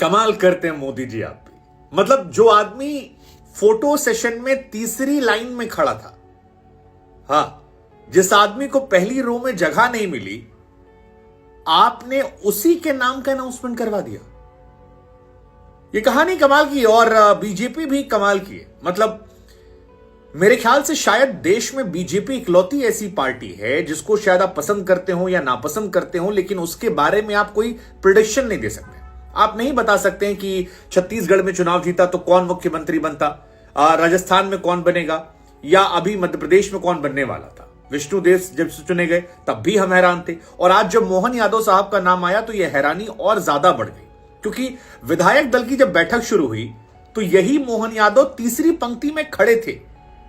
कमाल करते हैं मोदी जी आप भी। मतलब जो आदमी फोटो सेशन में तीसरी लाइन में खड़ा था, जिस आदमी को पहली रो में जगह नहीं मिली, आपने उसी के नाम का अनाउंसमेंट करवा दिया। यह कहानी कमाल की और बीजेपी भी कमाल की है। मतलब मेरे ख्याल से शायद देश में बीजेपी इकलौती ऐसी पार्टी है जिसको शायद आप पसंद करते हो या नापसंद करते हो, लेकिन उसके बारे में आप कोई प्रेडिक्शन नहीं दे सकते। आप नहीं बता सकते हैं कि छत्तीसगढ़ में चुनाव जीता तो कौन मुख्यमंत्री बनता, राजस्थान में कौन बनेगा, या अभी मध्य प्रदेश में कौन बनने वाला था। विष्णुदेव जब चुने गए तब भी हम हैरान थे, और आज जब मोहन यादव साहब का नाम आया तो यह हैरानी और ज्यादा बढ़ गई, क्योंकि विधायक दल की जब बैठक शुरू हुई तो यही मोहन यादव तीसरी पंक्ति में खड़े थे।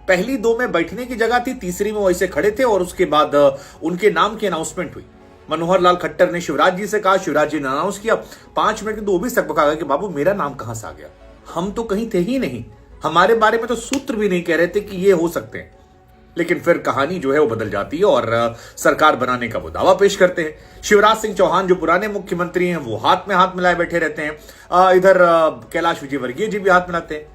पहली दो में बैठने की जगह थी, तीसरी में वैसे खड़े थे, और उसके बाद उनके नाम की अनाउंसमेंट हुई। मनोहर लाल खट्टर ने शिवराज जी से कहा, शिवराज जी ने अनाउंस किया। 5 मिनट में तो वो भी सकबका गया कि बाबू मेरा नाम कहां से आ गया, हम तो कहीं थे ही नहीं, हमारे बारे में तो सूत्र भी नहीं कह रहे थे कि ये हो सकते हैं। लेकिन फिर कहानी जो है वो बदल जाती है और सरकार बनाने का वो दावा पेश करते हैं। शिवराज सिंह चौहान जो पुराने मुख्यमंत्री हैं वो हाथ में हाथ मिलाए बैठे रहते हैं। इधर कैलाश विजयवर्गीय जी भी हाथ मिलाते हैं।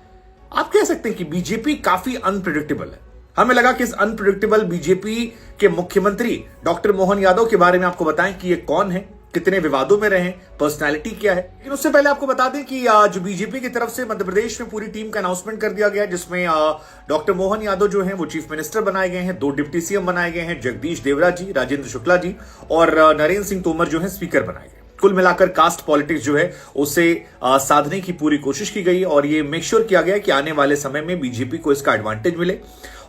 आप कह सकते हैं कि बीजेपी काफी अनप्रिडिक्टेबल है। हमें लगा कि इस अनप्रिडिक्टेबल बीजेपी के मुख्यमंत्री डॉक्टर मोहन यादव के बारे में आपको बताएं कि ये कौन है, कितने विवादों में रहे, पर्सनालिटी क्या है। लेकिन उससे पहले आपको बता दें कि जो बीजेपी की तरफ से मध्य प्रदेश में पूरी टीम का अनाउंसमेंट कर दिया गया, जिसमें डॉक्टर मोहन यादव जो हैं वो चीफ मिनिस्टर बनाए गए हैं, 2 डिप्टी सीएम बनाए गए हैं, जगदीश देवरा जी, राजेंद्र शुक्ला जी और नरेंद्र सिंह तोमर जो है स्पीकर बनाए गए। कुल मिलाकर कास्ट पॉलिटिक्स जो है उसे साधने की पूरी कोशिश की गई, और ये मेक श्योर किया गया कि आने वाले समय में बीजेपी को इसका एडवांटेज मिले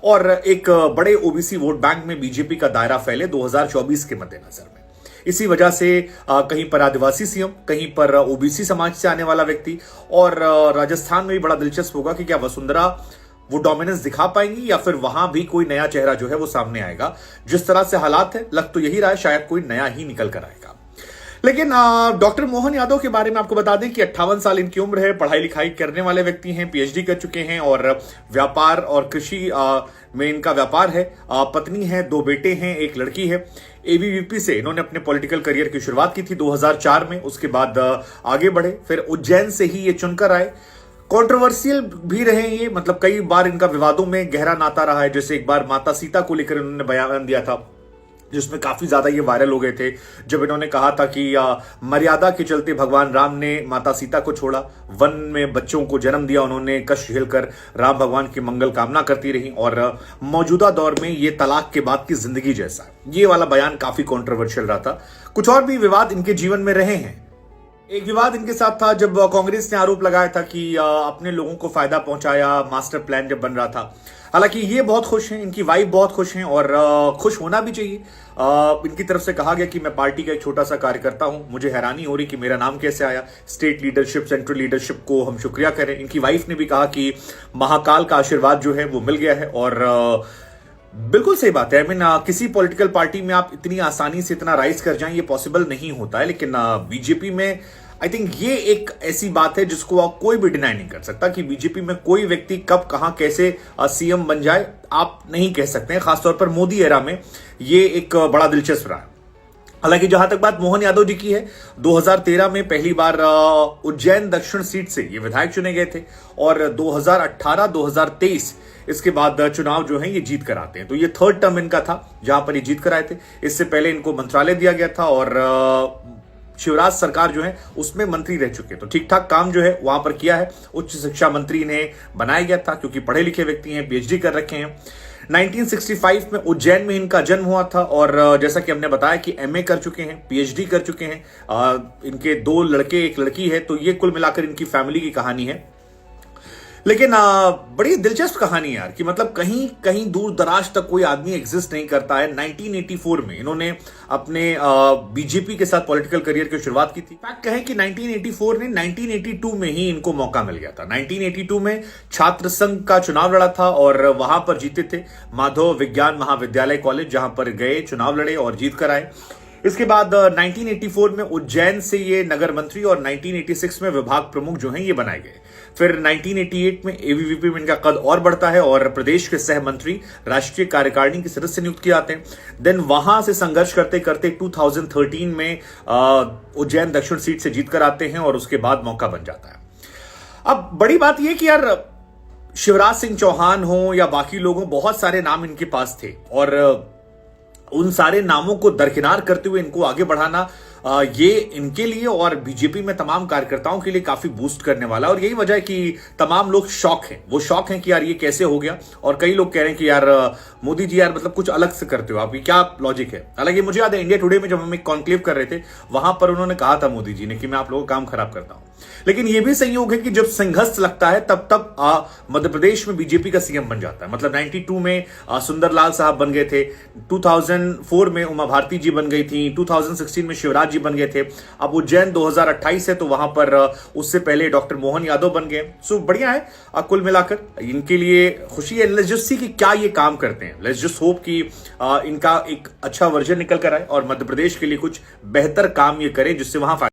और एक बड़े ओबीसी वोट बैंक में बीजेपी का दायरा फैले 2024 के मद्देनजर में। इसी वजह से कहीं पर आदिवासी सीएम, कहीं पर ओबीसी समाज से आने वाला व्यक्ति, और राजस्थान में भी बड़ा दिलचस्प होगा कि क्या वसुंधरा वो डोमिनेंस दिखा पाएंगी या फिर वहां भी कोई नया चेहरा जो है वो सामने आएगा। जिस तरह से हालात है, लग तो यही रहा है शायद कोई नया ही निकल कर आएगा। लेकिन डॉक्टर मोहन यादव के बारे में आपको बता दें कि 58 साल इनकी उम्र है, पढ़ाई लिखाई करने वाले व्यक्ति हैं, पीएचडी कर चुके हैं और व्यापार और कृषि में इनका व्यापार है। पत्नी है, 2 बेटे हैं, 1 लड़की है। एबीवीपी से इन्होंने अपने पॉलिटिकल करियर की शुरुआत की थी 2004 में, उसके बाद आगे बढ़े, फिर उज्जैन से ही ये चुनकर आए। कंट्रोवर्शियल भी रहे ये, मतलब कई बार इनका विवादों में गहरा नाता रहा है। जैसे एक बार माता सीता को लेकर इन्होंने बयान दिया था जिसमें काफी ज्यादा ये वायरल हो गए थे, जब इन्होंने कहा था कि मर्यादा के चलते भगवान राम ने माता सीता को छोड़ा, वन में बच्चों को जन्म दिया उन्होंने, कष्ट झेलकर राम भगवान की मंगल कामना करती रही, और मौजूदा दौर में ये तलाक के बाद की जिंदगी जैसा। ये वाला बयान काफी कंट्रोवर्शियल रहा था। कुछ और भी विवाद इनके जीवन में रहे हैं। एक विवाद इनके साथ था जब कांग्रेस ने आरोप लगाया था कि अपने लोगों को फायदा पहुंचाया मास्टर प्लान जब बन रहा था। हालांकि ये बहुत खुश हैं, इनकी वाइफ बहुत खुश हैं और खुश होना भी चाहिए। इनकी तरफ से कहा गया कि मैं पार्टी का एक छोटा सा कार्यकर्ता हूं, मुझे हैरानी हो रही कि मेरा नाम कैसे आया। स्टेट लीडरशिप, सेंट्रल लीडरशिप को हम शुक्रिया करें। इनकी वाइफ ने भी कहा कि महाकाल का आशीर्वाद जो है वो मिल गया है, और बिल्कुल सही बात है। आई मीन किसी पॉलिटिकल पार्टी में आप इतनी आसानी से इतना राइज कर जाएं, ये पॉसिबल नहीं होता है। लेकिन बीजेपी में आई थिंक ये एक ऐसी बात है जिसको आप कोई भी डिनाई नहीं कर सकता कि बीजेपी में कोई व्यक्ति कब कहां कैसे सीएम बन जाए, आप नहीं कह सकते हैं। खासतौर पर मोदी एरा में ये एक बड़ा दिलचस्प रहा है। हालांकि जहां तक बात मोहन यादव जी की है, 2013 में पहली बार उज्जैन दक्षिण सीट से ये विधायक चुने गए थे, और 2018-2023 इसके बाद चुनाव जो है ये जीत कर आते हैं। तो ये 3rd टर्म इनका था जहां पर ये जीत कर आए थे। इससे पहले इनको मंत्रालय दिया गया था और शिवराज सरकार जो है उसमें मंत्री रह चुके, तो ठीक ठाक काम जो है वहां पर किया है। उच्च शिक्षा मंत्री इन्हें बनाया गया था क्योंकि पढ़े लिखे व्यक्ति हैं, पीएचडी कर रखे हैं। 1965 में उज्जैन में इनका जन्म हुआ था, और जैसा कि हमने बताया कि एमए कर चुके हैं, पीएचडी कर चुके हैं। इनके 2 लड़के 1 लड़की है, तो ये कुल मिलाकर इनकी फैमिली की कहानी है। लेकिन बड़ी दिलचस्प कहानी यार कि मतलब कहीं कहीं दूर दराज तक कोई आदमी एग्जिस्ट नहीं करता है। 1984 में इन्होंने अपने बीजेपी के साथ पॉलिटिकल करियर की शुरुआत की थी। फैक्ट कहें कि 1984 ने 1982 में ही इनको मौका मिल गया था। 1982 में छात्र संघ का चुनाव लड़ा था और वहां पर जीते थे। माधव विज्ञान महाविद्यालय कॉलेज जहां पर गए, चुनाव लड़े और जीत कर आए। इसके बाद 1984 में उज्जैन से ये नगर मंत्री और 1986 में विभाग प्रमुख जो हैं ये बनाए गए। फिर 1988 में एबीवीपी में इनका कद और बढ़ता है और प्रदेश के सह मंत्री राष्ट्रीय कार्यकारिणी के सदस्य नियुक्त किए जाते हैं। देन वहां से संघर्ष करते करते 2013 में उज्जैन दक्षिण सीट से जीत कर आते हैं और उसके बाद मौका बन जाता है। अब बड़ी बात यह कि यार शिवराज सिंह चौहान हो या बाकी लोगों, बहुत सारे नाम इनके पास थे और उन सारे नामों को दरकिनार करते हुए इनको आगे बढ़ाना ये इनके लिए और बीजेपी में तमाम कार्यकर्ताओं के लिए काफी बूस्ट करने वाला। और यही वजह है कि तमाम लोग शॉक हैं, वो शॉक हैं कि यार ये कैसे हो गया। और कई लोग कह रहे हैं कि यार मोदी जी यार मतलब कुछ अलग से करते हो आप, ये क्या लॉजिक है। हालांकि मुझे याद है इंडिया टुडे में जब हम एक कॉन्क्लेव कर रहे थे वहां पर उन्होंने कहा था मोदी जी ने कि मैं आप लोगों का काम खराब करता हूं। लेकिन यह भी संयोग है कि जब संघर्ष लगता है तब तब मध्य प्रदेश में बीजेपी का सीएम बन जाता है। मतलब 92 में सुंदरलाल साहब बन गए थे, 2004 में उमा भारती जी बन गई थी, 2016 में शिवराज जी बन गए थे। अब उज्जैन 2028 है तो वहां पर उससे पहले डॉक्टर मोहन यादव बन गए। सो बढ़िया है, कुल मिलाकर इनके लिए खुशी है। लेट्स जस्ट सी कि क्या ये काम करते हैं। लेट्स जस्ट होप कि इनका एक अच्छा वर्जन निकल कर आए और मध्य प्रदेश के लिए कुछ बेहतर काम ये करें जिससे वहां